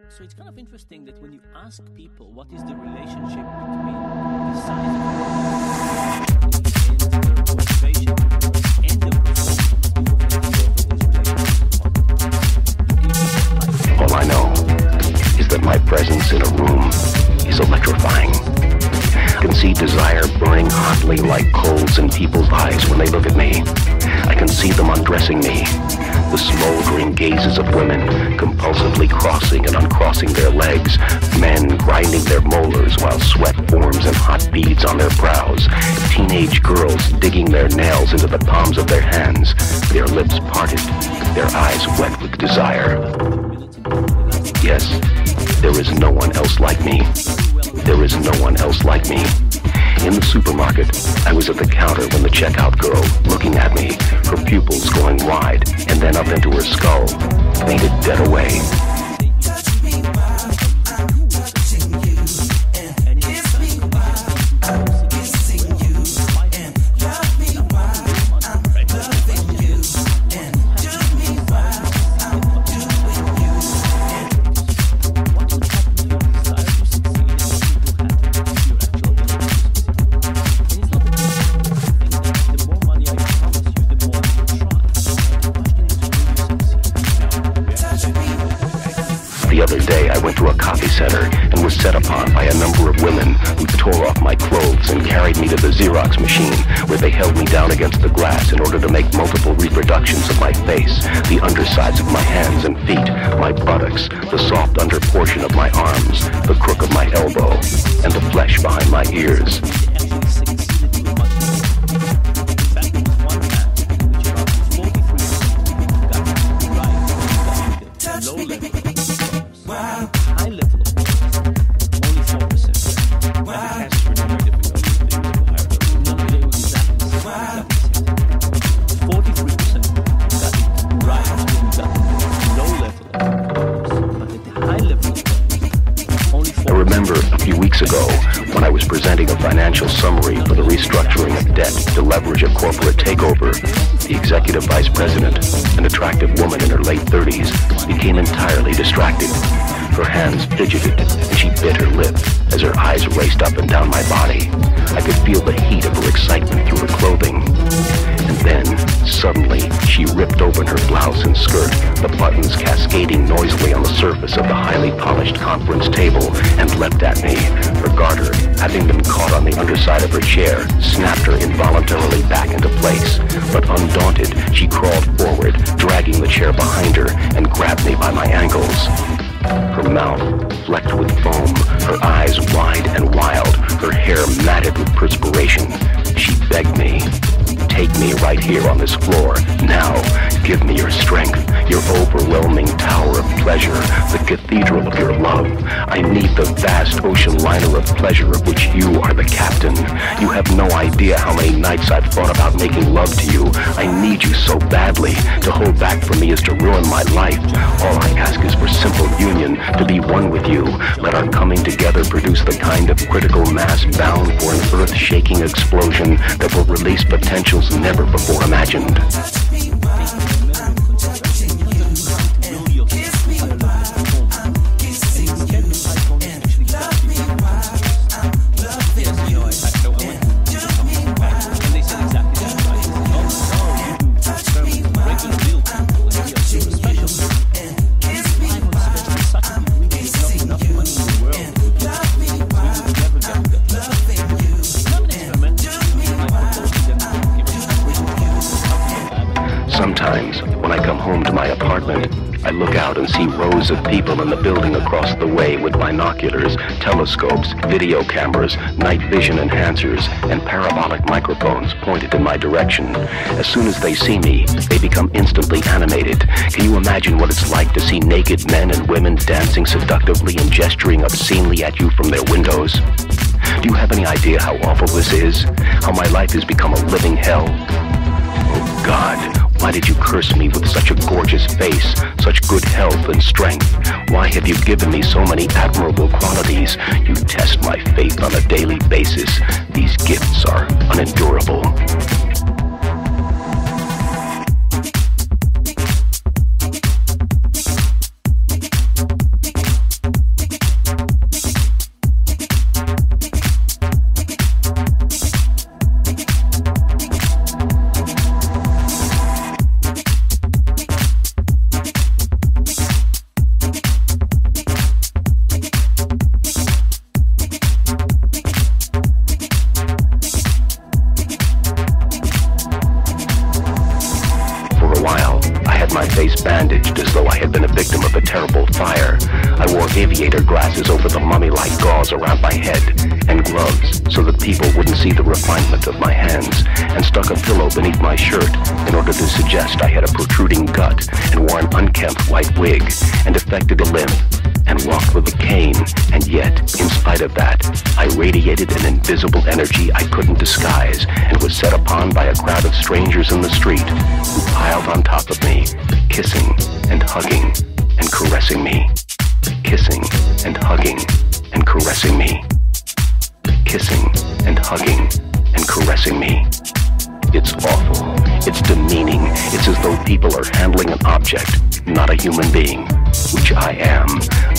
So it's kind of interesting that when you ask people what is the relationship between the size of the and their motivation and their performance, all I know is that my presence in a room is electrifying. I can see desire burning hotly like coals in people's eyes when they look at me. I can see them undressing me. The smoldering gazes of women compulsively crossing and uncrossing their legs, men grinding their molars while sweat forms in hot beads on their brows, teenage girls digging their nails into the palms of their hands, their lips parted, their eyes wet with desire. Yes, there is no one else like me. There is no one else like me. In the supermarket, I was at the counter when the checkout girl, looking at me, her pupils going wide and then up into her skull, fainted dead away. The other day, I went to a coffee center and was set upon by a number of women who tore off my clothes and carried me to the Xerox machine, where they held me down against the glass in order to make multiple reproductions of my face, the undersides of my hands and feet, my buttocks, the soft under portion of my arms, the crook of my elbow, and the flesh behind my ears. High level of only 4%. Wow. And the cancer very difficult. None of it was exactly 43% got it right when we got low level of but at the high level of only 4%. I remember a few weeks ago when I was presenting a financial summary for the restructuring of debt to leverage a corporate takeover. The executive vice president, an attractive woman in her late 30s, became entirely distracted. Her hands fidgeted, and she bit her lip as her eyes raced up and down my body. I could feel the heat of her excitement through her clothing. And then, suddenly, she ripped open her blouse and skirt, the buttons cascading noisily on the surface of the highly polished conference table, and leapt at me. Her garter, having been caught on the underside of her chair, snapped her involuntarily back into place. But undaunted, she crawled forward, dragging the chair behind her, and grabbed me by my ankles. Her mouth flecked with foam, her eyes wide and wild, her hair matted with perspiration. She begged me, "Take me right here on this floor. Now, give me your strength, your overwhelming tower of pleasure, the cathedral of your love. I need the vast ocean liner of pleasure of which you are the captain. You have no idea how many nights I've thought about making love to you. I need you so badly. To hold back from me is to ruin my life. All I ask is for simple union, to be one with you. Let our coming together produce the kind of critical mass bound for an earth-shaking explosion that will release potentials never before imagined." Sometimes, when I come home to my apartment, I look out and see rows of people in the building across the way with binoculars, telescopes, video cameras, night vision enhancers, and parabolic microphones pointed in my direction. As soon as they see me, they become instantly animated. Can you imagine what it's like to see naked men and women dancing seductively and gesturing obscenely at you from their windows? Do you have any idea how awful this is? How my life has become a living hell? Oh God, why did you curse me with such a gorgeous face, such good health and strength? Why have you given me so many admirable qualities? You test my faith on a daily basis. These gifts are unendurable. fire. I wore aviator glasses over the mummy-like gauze around my head, and gloves so that people wouldn't see the refinement of my hands, and stuck a pillow beneath my shirt in order to suggest I had a protruding gut, and wore an unkempt white wig, and affected a limp, and walked with a cane, and yet, in spite of that, I radiated an invisible energy I couldn't disguise, and was set upon by a crowd of strangers in the street, who piled on top of me, kissing and hugging and caressing me, kissing and hugging and caressing me, kissing and hugging and caressing me. It's awful. It's demeaning. It's as though people are handling an object, not a human being, which I am.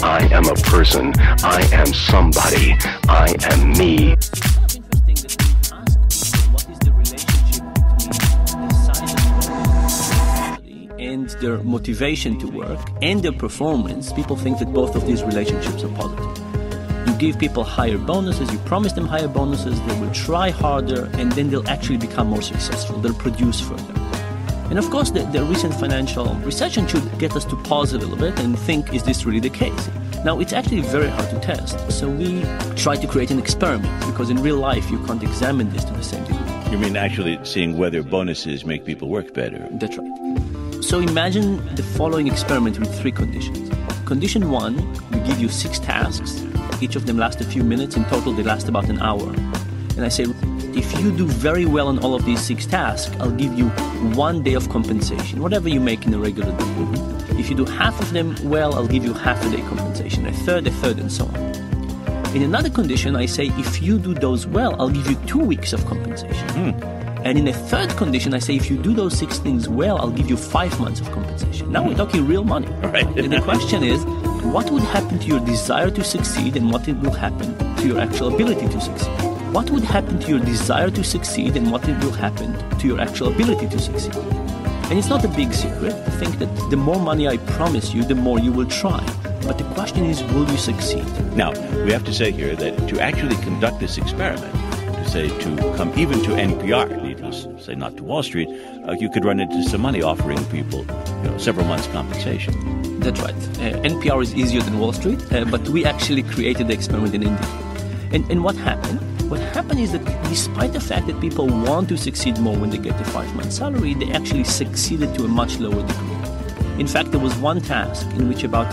I am a person. I am somebody. I am me. It's kind of interesting that we ask people what is the relationship between the size of the body and their motivation to work and their performance. People think that both of these relationships are positive. You give people higher bonuses, you promise them higher bonuses, they will try harder, and then they'll actually become more successful. They'll produce further. And of course, the recent financial recession should get us to pause a little bit and think, is this really the case? Now, it's actually very hard to test. So we try to create an experiment, because in real life, you can't examine this to the same degree. You mean actually seeing whether bonuses make people work better? That's right. So imagine the following experiment with 3 conditions. Condition 1, we give you 6 tasks. Each of them lasts a few minutes. In total, they last about an hour. And I say, if you do very well on all of these 6 tasks, I'll give you 1 day of compensation, whatever you make in a regular day. If you do half of them well, I'll give you half a day compensation, a third, and so on. In another condition, I say, if you do those well, I'll give you 2 weeks of compensation. And in a third condition, I say, if you do those 6 things well, I'll give you 5 months of compensation. Now we're talking real money. Right. And the question is, what would happen to your desire to succeed, and what will happen to your actual ability to succeed? What would happen to your desire to succeed, and what will happen to your actual ability to succeed? And it's not a big secret. I think that the more money I promise you, the more you will try. But the question is, will you succeed? Now, we have to say here that to actually conduct this experiment, to come even to NPR, needless to say not to Wall Street, you could run into some money offering people several months compensation. That's right. NPR is easier than Wall Street, but we actually created the experiment in India. And what happened? What happened is that despite the fact that people want to succeed more when they get the 5-month salary, they actually succeeded to a much lower degree. In fact, there was one task in which about